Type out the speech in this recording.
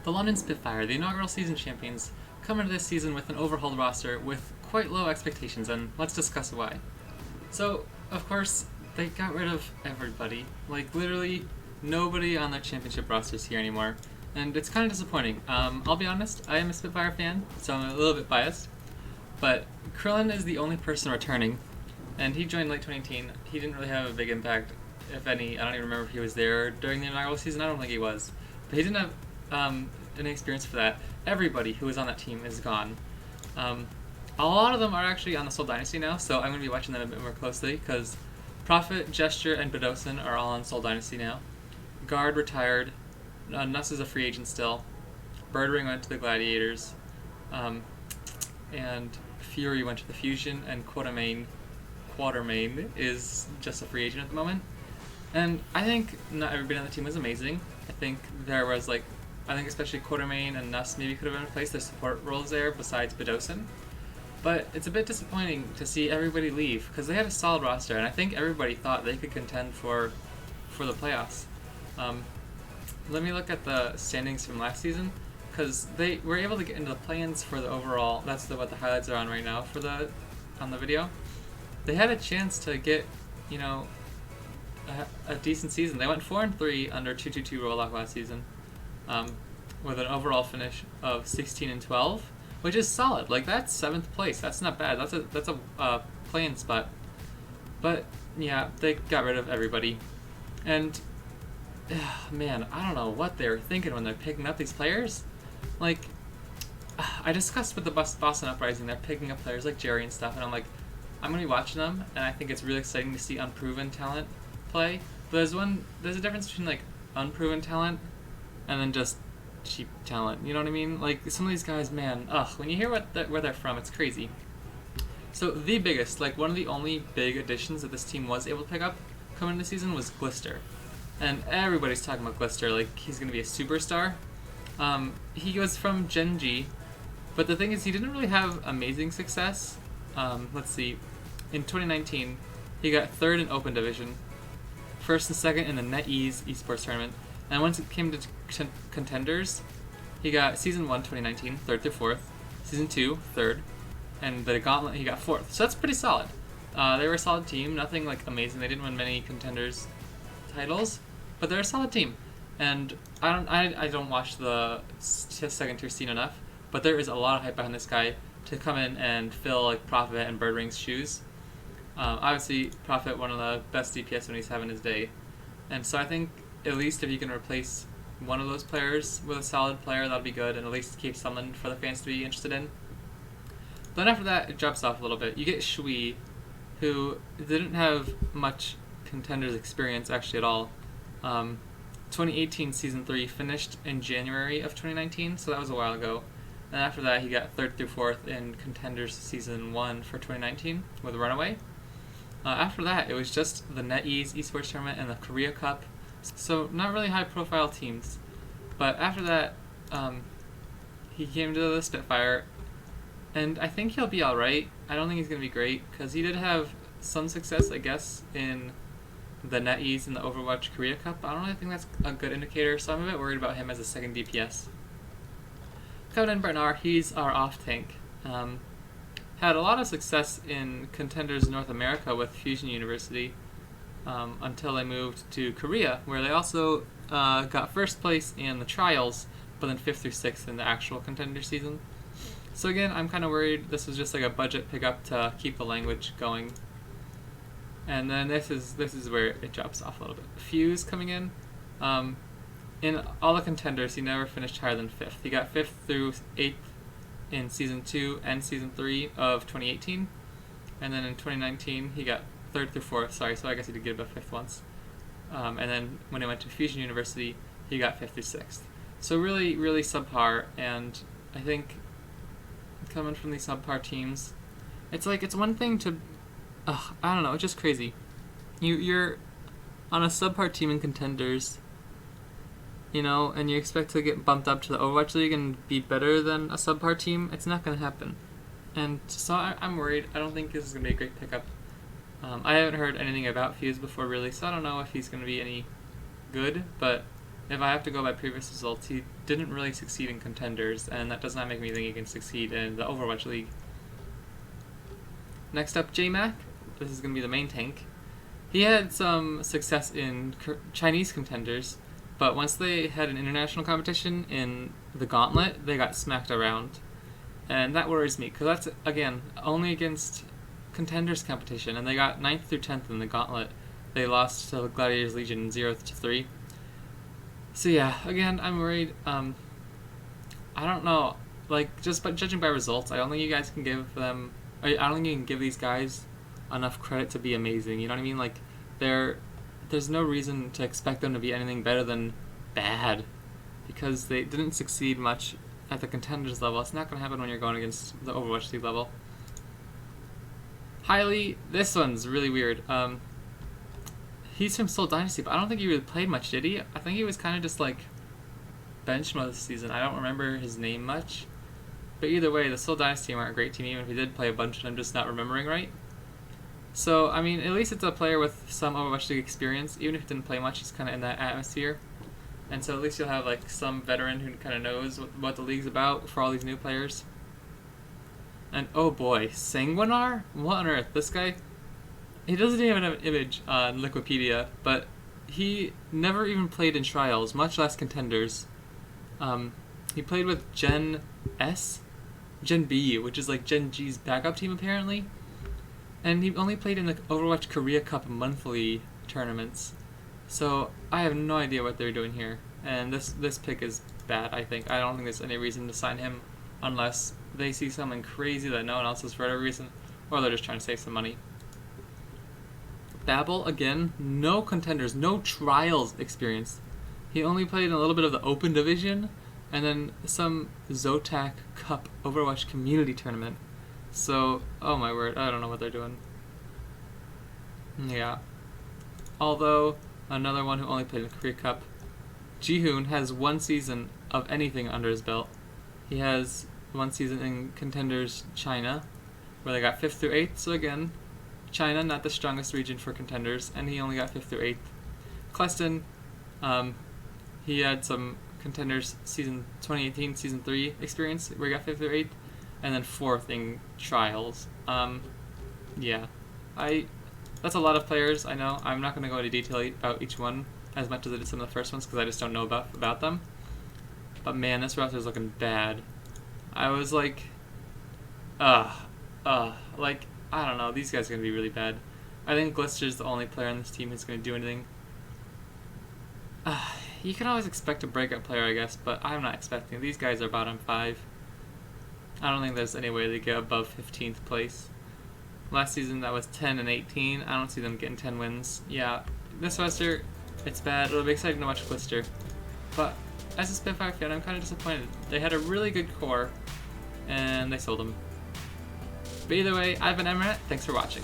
The London Spitfire, the inaugural season champions, come into this season with an overhauled roster with quite low expectations, and let's discuss why. So, of course, they got rid of everybody. Like, literally, nobody on their championship roster is here anymore, and it's kind of disappointing. I'll be honest, I am a Spitfire fan, so I'm a little bit biased, but Krillin is the only person returning, and he joined late 2018. He didn't really have a big impact, if any. I don't even remember if he was there during the inaugural season. I don't think he was. But he didn't have any experience for that. Everybody who was on that team is gone. A lot of them are actually on the Seoul Dynasty now, so I'm going to be watching them a bit more closely, because Prophet, Gesture, and Bedosen are all on Seoul Dynasty now. Guard retired. Nuss is a free agent still. Birdring went to the Gladiators. And Fury went to the Fusion, and Quatermain is just a free agent at the moment. And I think not everybody on the team was amazing. I think there was especially Quatermain and Nuss maybe could have been replaced. Their support roles there besides Bedosen. But it's a bit disappointing to see everybody leave, because they had a solid roster, and I think everybody thought they could contend for the playoffs. Let me look at the standings from last season, because they were able to get into the play-ins for the overall. That's what the highlights are on right now on the video. They had a chance to get, a decent season. They went 4-3 under 2-2-2 roll-off last season, with an overall finish of 16-12, which is solid. Like, that's 7th place. That's not bad. That's a play-in spot. But yeah, they got rid of everybody, and man, I don't know what they were thinking when they're picking up these players. Like, I discussed with the Boston Uprising, they're picking up players like Jerry and stuff, and I'm like, I'm gonna be watching them, and I think it's really exciting to see unproven talent play. But there's a difference between like unproven talent and then just cheap talent. You know what I mean? Like, some of these guys, man, when you hear where they're from, it's crazy. So the biggest, one of the only big additions that this team was able to pick up coming into the season was Glister. And everybody's talking about Glister, like he's going to be a superstar. He was from Gen G, but the thing is he didn't really have amazing success. Let's see, in 2019, he got 3rd in Open Division, 1st and 2nd in the NetEase esports tournament, and once it came to contenders, he got Season 1 2019, 3rd through 4th, Season 2, 3rd, and the Gauntlet he got 4th. So that's pretty solid. They were a solid team, nothing amazing. They didn't win many contenders titles, but they're a solid team. And I don't watch the second tier scene enough, but there is a lot of hype behind this guy to come in and fill Prophet and Birdring's shoes. Obviously, Prophet, one of the best DPS when he's having his day, and so I think at least if you can replace one of those players with a solid player, that'll be good, and at least keep someone for the fans to be interested in. Then after that, it drops off a little bit. You get Shui, who didn't have much contenders experience actually at all. 2018 Season 3 finished in January of 2019, so that was a while ago. And after that, he got 3rd through 4th in Contenders Season 1 for 2019 with Runaway. After that, it was just the NetEase esports tournament and the Korea Cup, so not really high-profile teams. But after that, he came to the Spitfire, and I think he'll be alright. I don't think he's going to be great, because he did have some success, I guess, in the NetEase and the Overwatch Korea Cup. I don't really think that's a good indicator, so I'm a bit worried about him as a second DPS. Conan Bernard, he's our off-tank. Had a lot of success in Contenders North America with Fusion University until they moved to Korea, where they also got 1st place in the trials, but then 5th through 6th in the actual Contender season. So again, I'm kind of worried this was just a budget pickup to keep the language going. And then this is where it drops off a little bit. Fuse coming in. In all the contenders, he never finished higher than 5th. He got 5th through 8th in Season 2 and Season 3 of 2018. And then in 2019, he got 3rd through 4th. Sorry, so I guess he did get above 5th once. And then when he went to Fusion University, he got 5th through 6th. So really, really subpar. And I think coming from these subpar teams, it's one thing to... I don't know, it's just crazy. You're on a subpar team in Contenders, and you expect to get bumped up to the Overwatch League and be better than a subpar team. It's not going to happen. And so I'm worried. I don't think this is going to be a great pickup. I haven't heard anything about Fuse before, really, so I don't know if he's going to be any good, but if I have to go by previous results, he didn't really succeed in contenders, and that does not make me think he can succeed in the Overwatch League. Next up, JMac. This is going to be the main tank. He had some success in Chinese contenders, but once they had an international competition in the Gauntlet, they got smacked around. And that worries me, because that's, again, only against contenders competition, and they got 9th through 10th in the Gauntlet. They lost to Gladiators Legion 0-3. So yeah, again, I'm worried. I don't know, like, just by judging by results, I don't think you guys can give them, I don't think you can give these guys enough credit to be amazing, you know what I mean? Like, there's no reason to expect them to be anything better than bad, because they didn't succeed much at the contenders level. It's not going to happen when you're going against the Overwatch League level. Highly, this one's really weird. He's from Seoul Dynasty, but I don't think he really played much, did he? I think he was kind of just like bench most of the season. I don't remember his name much. But either way, the Seoul Dynasty weren't a great team, even if he did play a bunch, and I'm just not remembering right. So, I mean, at least it's a player with some Overwatch League experience. Even if he didn't play much, he's kind of in that atmosphere. And so at least you'll have like some veteran who kind of knows what the league's about for all these new players. And oh boy, Sanguinar? What on earth? This guy, he doesn't even have an image on Wikipedia, but he never even played in trials, much less contenders. He played with Gen B, which is like Gen G's backup team apparently. And he only played in the Overwatch Korea Cup monthly tournaments. So I have no idea what they're doing here, and this pick is bad, I think. I don't think there's any reason to sign him unless they see something crazy that no one else is for whatever reason, or they're just trying to save some money. Babel, again, no contenders, no trials experience. He only played in a little bit of the Open Division, and then some Zotac Cup Overwatch Community Tournament. So, oh my word, I don't know what they're doing. Yeah. Although, another one who only played in the Korea Cup, Jihoon has one season of anything under his belt. He has one season in Contenders China, where they got 5th through 8th, so again, China, not the strongest region for contenders, and he only got 5th through 8th. Cleston, he had some Contenders season 2018, season 3 experience, where he got 5th through 8th, and then 4th in trials. Yeah. That's a lot of players, I know. I'm not going to go into detail about each one as much as I did some of the first ones, because I just don't know about them. But man, this roster is looking bad. I was like, like, I don't know, these guys are going to be really bad. I think Glister's the only player on this team who's going to do anything. You can always expect a breakout player, I guess, but I'm not expecting. These guys are bottom 5. I don't think there's any way they get above 15th place. Last season that was 10 and 18. I don't see them getting 10 wins. Yeah, this roster, it's bad. It'll be exciting to watch Glister. But as a Spitfire fan, I'm kind of disappointed. They had a really good core, and they sold them. But either way, I've been Emrat. Thanks for watching.